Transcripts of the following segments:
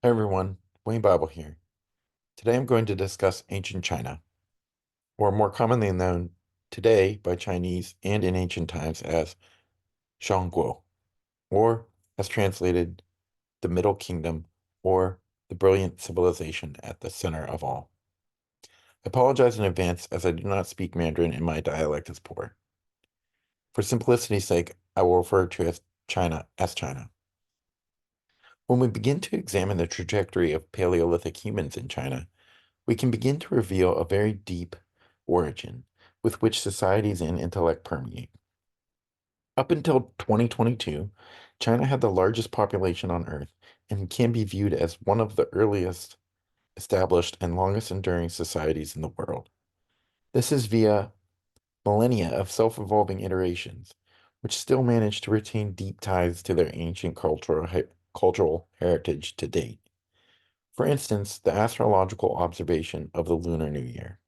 Hi everyone, Wayne Bible here. Today I'm going to discuss ancient China, or more commonly known today by Chinese and in ancient times as Zhongguo, or as translated, the Middle Kingdom, or the brilliant civilization at the center of all. I apologize in advance as I do not speak Mandarin and my dialect is poor. For simplicity's sake, I will refer to as China as China. When we begin to examine the trajectory of Paleolithic humans in China, we can begin to reveal a very deep origin with which societies and intellect permeate. Up until 2022, China had the largest population on Earth and can be viewed as one of the earliest established and longest enduring societies in the world. This is via millennia of self-evolving iterations, which still manage to retain deep ties to their ancient cultural heritage to date. For instance, the astrological observation of the Lunar New Year.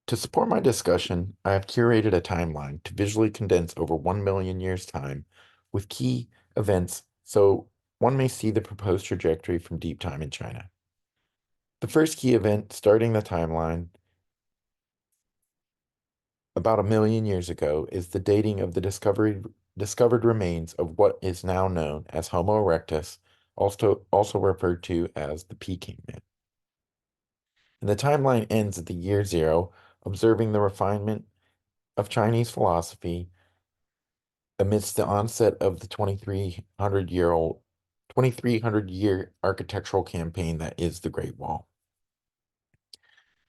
To support my discussion, I have curated a timeline to visually condense over 1 million years' time with key events so one may see the proposed trajectory from deep time in China. The first key event starting the timeline about 1 million years ago is the dating of the discovered remains of what is now known as Homo erectus, also referred to as the Peking man. And the timeline ends at the year zero, observing the refinement of Chinese philosophy amidst the onset of the 2300-year architectural campaign that is the Great Wall.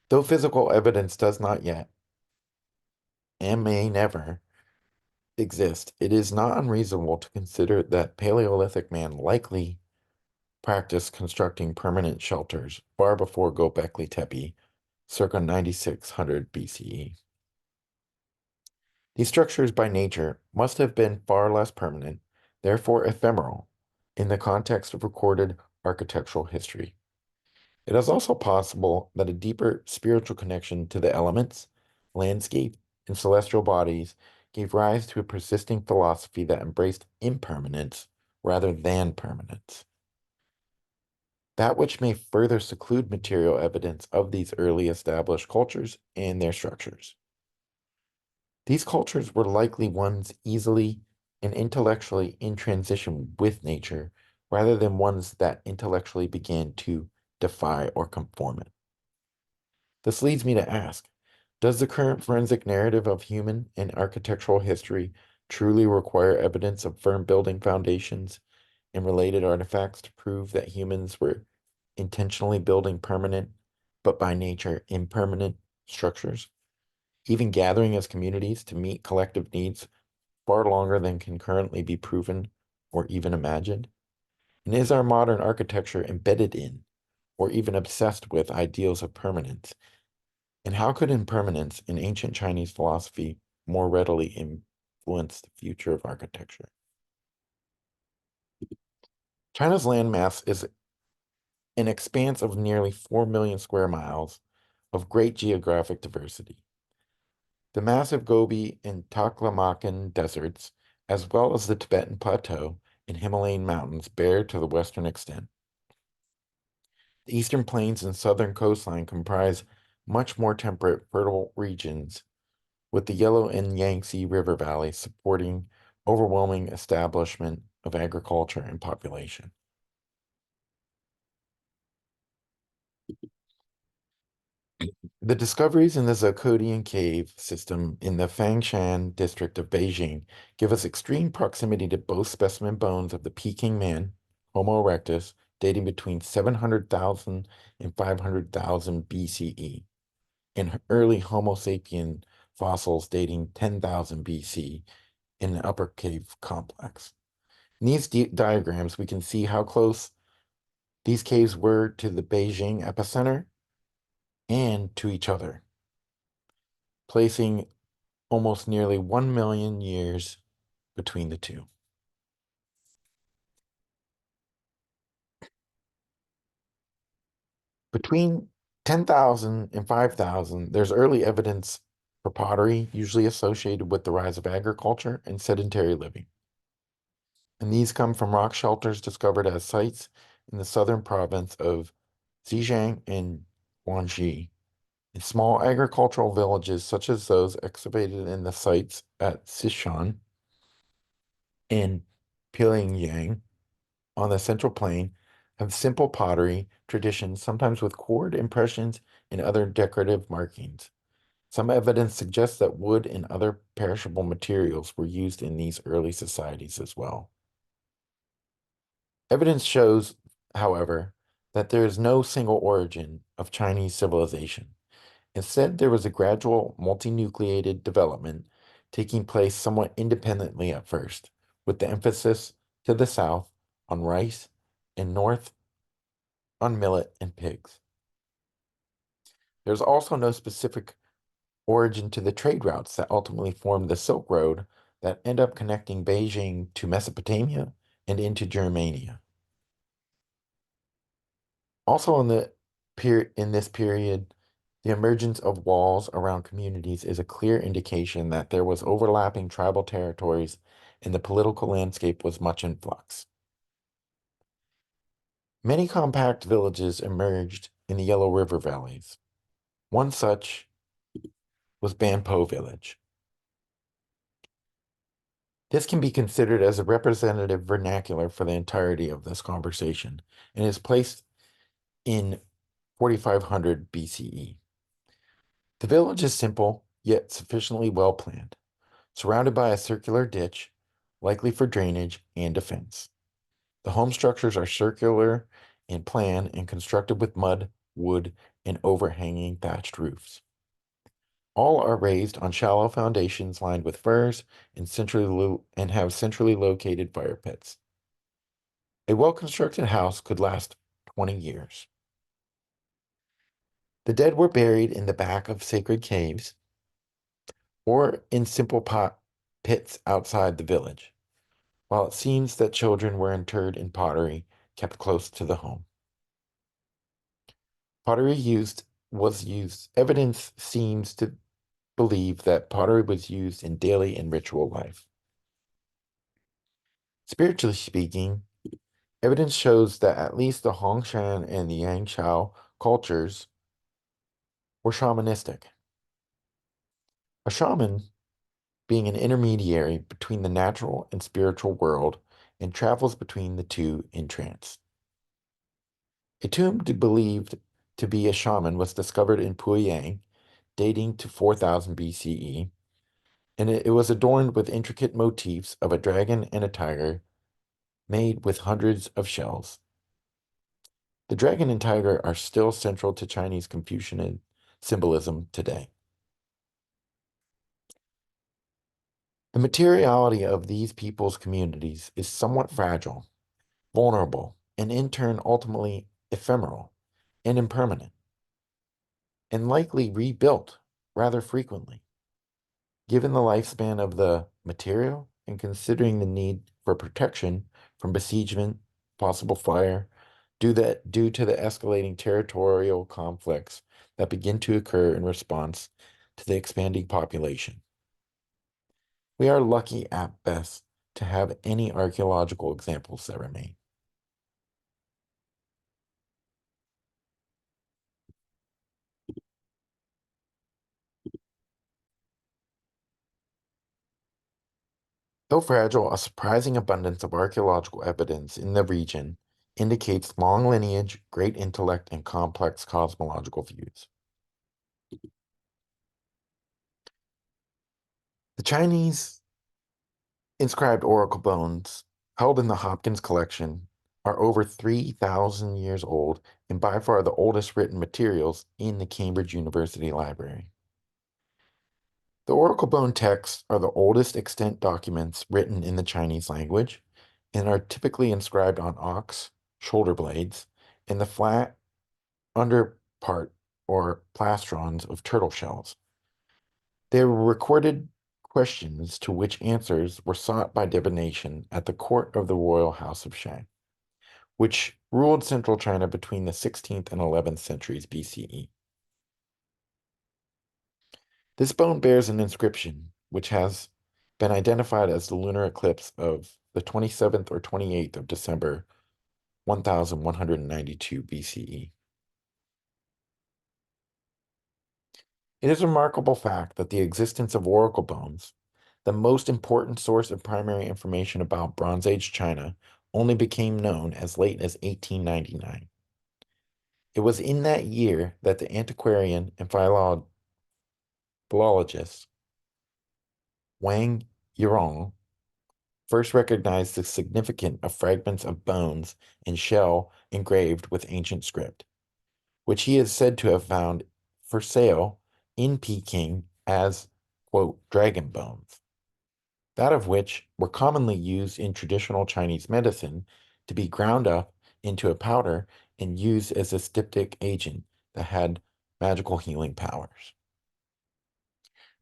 Though physical evidence does not yet, and may never, exist, it is not unreasonable to consider that Paleolithic man likely practiced constructing permanent shelters far before Göbekli Tepe, circa 9600 BCE. These structures by nature must have been far less permanent, therefore ephemeral, in the context of recorded architectural history. It is also possible that a deeper spiritual connection to the elements, landscape, and celestial bodies gave rise to a persisting philosophy that embraced impermanence rather than permanence. That which may further seclude material evidence of these early established cultures and their structures. These cultures were likely ones easily and intellectually in transition with nature, rather than ones that intellectually began to defy or conform it. This leads me to ask, does the current forensic narrative of human and architectural history truly require evidence of firm building foundations and related artifacts to prove that humans were intentionally building permanent, but by nature impermanent structures? Even gathering as communities to meet collective needs far longer than can currently be proven or even imagined? And is our modern architecture embedded in or even obsessed with ideals of permanence? And how could impermanence in ancient Chinese philosophy more readily influence the future of architecture? China's landmass is an expanse of nearly 4 million square miles of great geographic diversity. The massive Gobi and Taklamakan deserts, as well as the Tibetan Plateau and Himalayan mountains, bear to the western extent. The eastern plains and southern coastline comprise much more temperate, fertile regions, with the Yellow and Yangtze River valleys supporting overwhelming establishment of agriculture and population. The discoveries in the Zhoukoudian cave system in the Fangshan district of Beijing give us extreme proximity to both specimen bones of the Peking man, Homo erectus, dating between 700,000 and 500,000 BCE, and early Homo sapien fossils dating 10,000 BC in the Upper Cave complex. In these diagrams, we can see how close these caves were to the Beijing epicenter and to each other, placing almost nearly 1 million years between the two. Between 10,000 and 5,000, there's early evidence for pottery, usually associated with the rise of agriculture and sedentary living. and these come from rock shelters discovered as sites in the southern province of Zhejiang and Guangxi. In small agricultural villages such as those excavated in the sites at Sichuan and Pyongyang on the Central Plain have simple pottery traditions, sometimes with cord impressions and other decorative markings. Some evidence suggests that wood and other perishable materials were used in these early societies as well. Evidence shows, however, that there is no single origin of Chinese civilization. Instead, there was a gradual multinucleated development taking place somewhat independently at first, with the emphasis to the south on rice and north on millet and pigs. There's also no specific origin to the trade routes that ultimately formed the Silk Road that end up connecting Beijing to Mesopotamia and into Germania. Also in this period, the emergence of walls around communities is a clear indication that there was overlapping tribal territories and the political landscape was much in flux. Many compact villages emerged in the Yellow River valleys. One such was Banpo village. This can be considered as a representative vernacular for the entirety of this conversation and is placed in 4500 BCE. The village is simple, yet sufficiently well planned, surrounded by a circular ditch, likely for drainage and defense. The home structures are circular in plan and constructed with mud, wood, and overhanging thatched roofs. All are raised on shallow foundations lined with firs and have centrally located fire pits. A well-constructed house could last 20 years. The dead were buried in the back of sacred caves or in simple pits outside the village, while it seems that children were interred in pottery kept close to the home. Pottery was used. Evidence seems to believe that pottery was used in daily and ritual life. Spiritually speaking, evidence shows that at least the Hongshan and the Yangshao cultures were shamanistic. A shaman being an intermediary between the natural and spiritual world and travels between the two in trance. A tomb believed to be a shaman was discovered in Puyang, dating to 4000 BCE, and it was adorned with intricate motifs of a dragon and a tiger made with hundreds of shells. The dragon and tiger are still central to Chinese Confucian symbolism today. The materiality of these people's communities is somewhat fragile, vulnerable, and in turn ultimately ephemeral and impermanent, and likely rebuilt rather frequently. Given the lifespan of the material and considering the need for protection from besiegement, possible fire, due to the escalating territorial conflicts that begin to occur in response to the expanding population. We are lucky at best to have any archaeological examples that remain. Though fragile, a surprising abundance of archaeological evidence in the region indicates long lineage, great intellect, and complex cosmological views. The Chinese inscribed oracle bones held in the Hopkins collection are over 3,000 years old and by far the oldest written materials in the Cambridge University Library. The oracle bone texts are the oldest extant documents written in the Chinese language and are typically inscribed on ox shoulder blades and the flat under part or plastrons of turtle shells. They were recorded questions to which answers were sought by divination at the court of the royal house of Shang, which ruled central China between the 16th and 11th centuries BCE. This bone bears an inscription which has been identified as the lunar eclipse of the 27th or 28th of December, 1192 BCE. It is a remarkable fact that the existence of oracle bones, the most important source of primary information about Bronze Age China, only became known as late as 1899. It was in that year that the antiquarian and philologist Wang Yirong first recognized the significance of fragments of bones and shell engraved with ancient script, which he is said to have found for sale in Peking as, quote, dragon bones, that of which were commonly used in traditional Chinese medicine to be ground up into a powder and used as a styptic agent that had magical healing powers.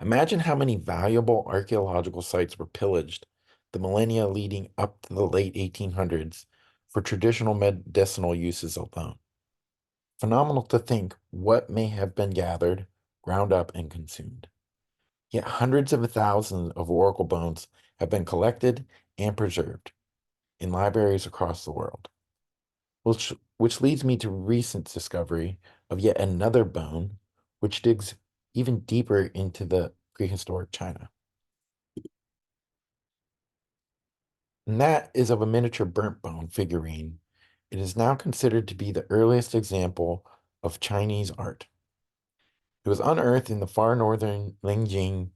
Imagine how many valuable archaeological sites were pillaged the millennia leading up to the late 1800s for traditional medicinal uses alone. Phenomenal to think what may have been gathered, ground up, and consumed. Yet hundreds of thousands of oracle bones have been collected and preserved in libraries across the world, which leads me to recent discovery of yet another bone, which digs even deeper into the prehistoric China. And that is of a miniature burnt bone figurine. It is now considered to be the earliest example of Chinese art. It was unearthed in the far northern Lingjing,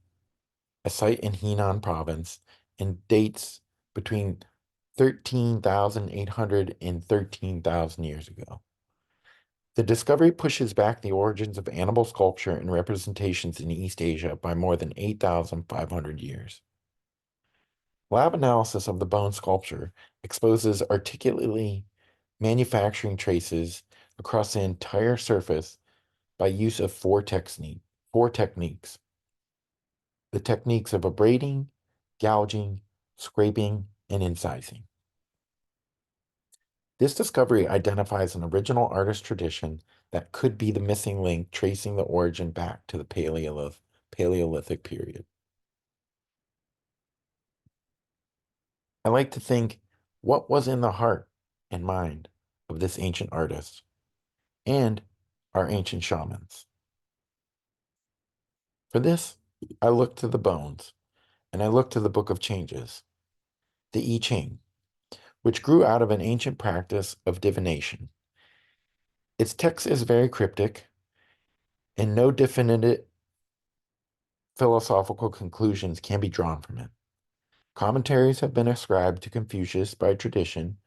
a site in Henan province, and dates between 13,800 and 13,000 years ago. The discovery pushes back the origins of animal sculpture and representations in East Asia by more than 8,500 years. Lab analysis of the bone sculpture exposes articulately manufacturing traces across the entire surface by use of four techniques. The techniques of abrading, gouging, scraping, and incising. This discovery identifies an original artist tradition that could be the missing link tracing the origin back to the Paleolithic period. I like to think what was in the heart and mind of this ancient artist and our ancient shamans. For this, I look to the bones and I look to the Book of Changes, the I Ching, which grew out of an ancient practice of divination. Its text is very cryptic and no definitive philosophical conclusions can be drawn from it. Commentaries have been ascribed to Confucius by tradition,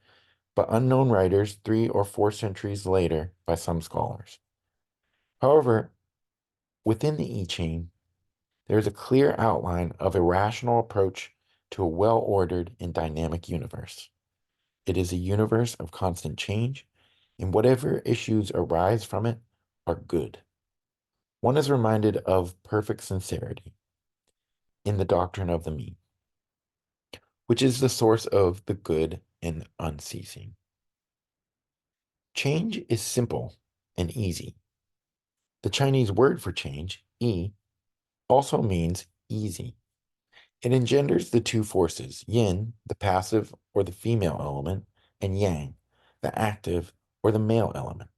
but unknown writers 3 or 4 centuries later by some scholars. However, within the I Ching, there is a clear outline of a rational approach to a well-ordered and dynamic universe. It is a universe of constant change, and whatever issues arise from it are good. One is reminded of perfect sincerity in the doctrine of the mean, which is the source of the good and unceasing. Change is simple and easy. The Chinese word for change, yi, also means easy. It engenders the two forces, yin, the passive or the female element, and yang, the active or the male element.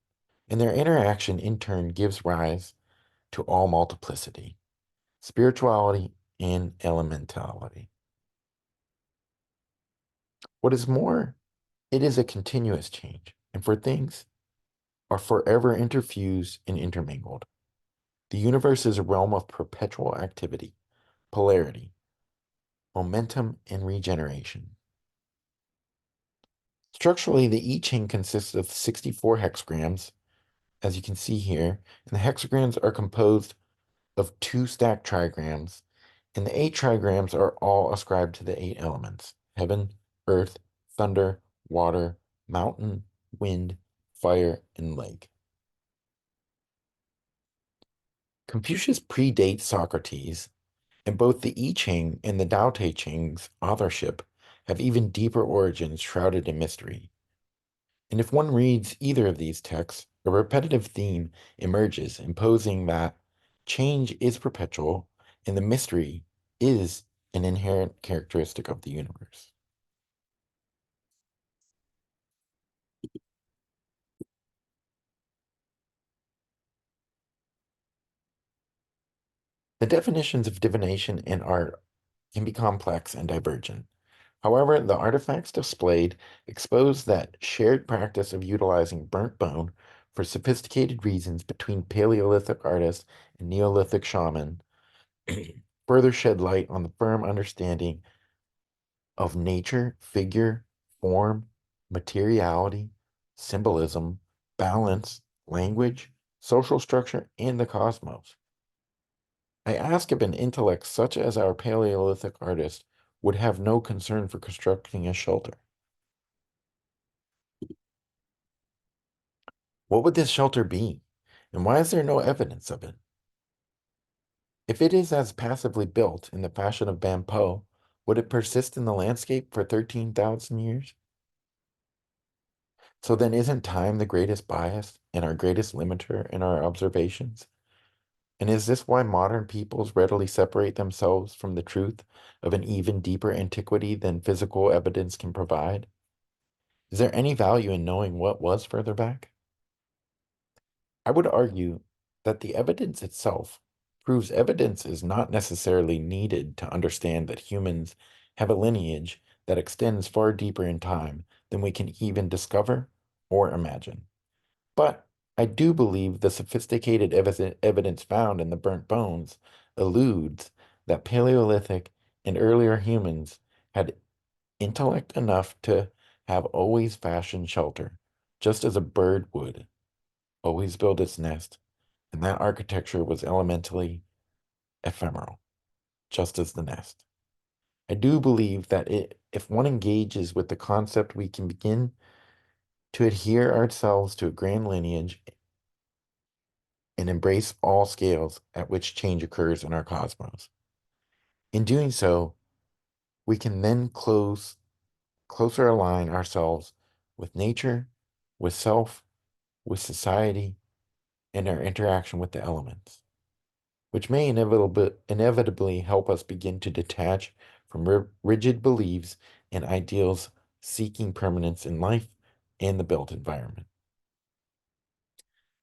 And their interaction in turn gives rise to all multiplicity, spirituality, and elementality. What is more, it is a continuous change, and for things are forever interfused and intermingled. The universe is a realm of perpetual activity, polarity, momentum, and regeneration. Structurally, the I Ching consists of 64 hexagrams, as you can see here, and the hexagrams are composed of 2 stacked trigrams, and the 8 trigrams are all ascribed to the 8 elements: heaven, earth, thunder, water, mountain, wind, fire, and lake. Confucius predates Socrates, and both the I Ching and the Tao Te Ching's authorship have even deeper origins shrouded in mystery. And if one reads either of these texts, a repetitive theme emerges, imposing that change is perpetual and the mystery is an inherent characteristic of the universe. The definitions of divination and art can be complex and divergent. However, the artifacts displayed expose that shared practice of utilizing burnt bone for sophisticated reasons between Paleolithic artists and Neolithic shaman further shed light on the firm understanding of nature, figure, form, materiality, symbolism, balance, language, social structure, and the cosmos. I ask if an intellect such as our Paleolithic artist would have no concern for constructing a shelter. What would this shelter be? And why is there no evidence of it? If it is as passively built in the fashion of Bampo, would it persist in the landscape for 13,000 years? So then isn't time the greatest bias and our greatest limiter in our observations? And is this why modern peoples readily separate themselves from the truth of an even deeper antiquity than physical evidence can provide? Is there any value in knowing what was further back? I would argue that the evidence itself proves evidence is not necessarily needed to understand that humans have a lineage that extends far deeper in time than we can even discover or imagine. But I do believe the sophisticated evidence found in the burnt bones alludes that Paleolithic and earlier humans had intellect enough to have always fashioned shelter, just as a bird would always build its nest, and that architecture was elementally ephemeral, just as the nest. I do believe that if one engages with the concept, we can begin to adhere ourselves to a grand lineage and embrace all scales at which change occurs in our cosmos. In doing so, we can then closer align ourselves with nature, with self, with society, and our interaction with the elements, which may inevitably help us begin to detach from rigid beliefs and ideals seeking permanence in life and the built environment.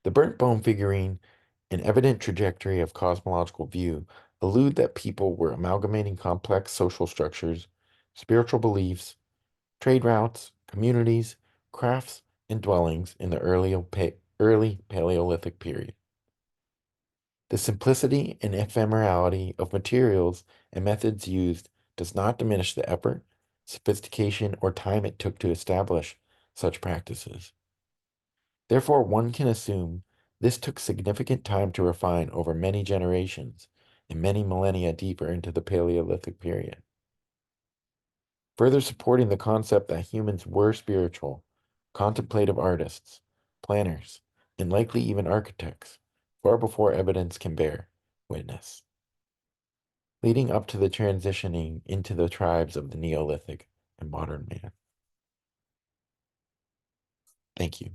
The burnt bone figurine, an evident trajectory of cosmological view, allude that people were amalgamating complex social structures, spiritual beliefs, trade routes, communities, crafts, and dwellings in the early Paleolithic period. The simplicity and ephemerality of materials and methods used does not diminish the effort, sophistication, or time it took to establish such practices. Therefore, one can assume this took significant time to refine over many generations and many millennia deeper into the Paleolithic period, further supporting the concept that humans were spiritual, contemplative artists, planners, and likely even architects, far before evidence can bear witness, leading up to the transitioning into the tribes of the Neolithic and modern man. Thank you.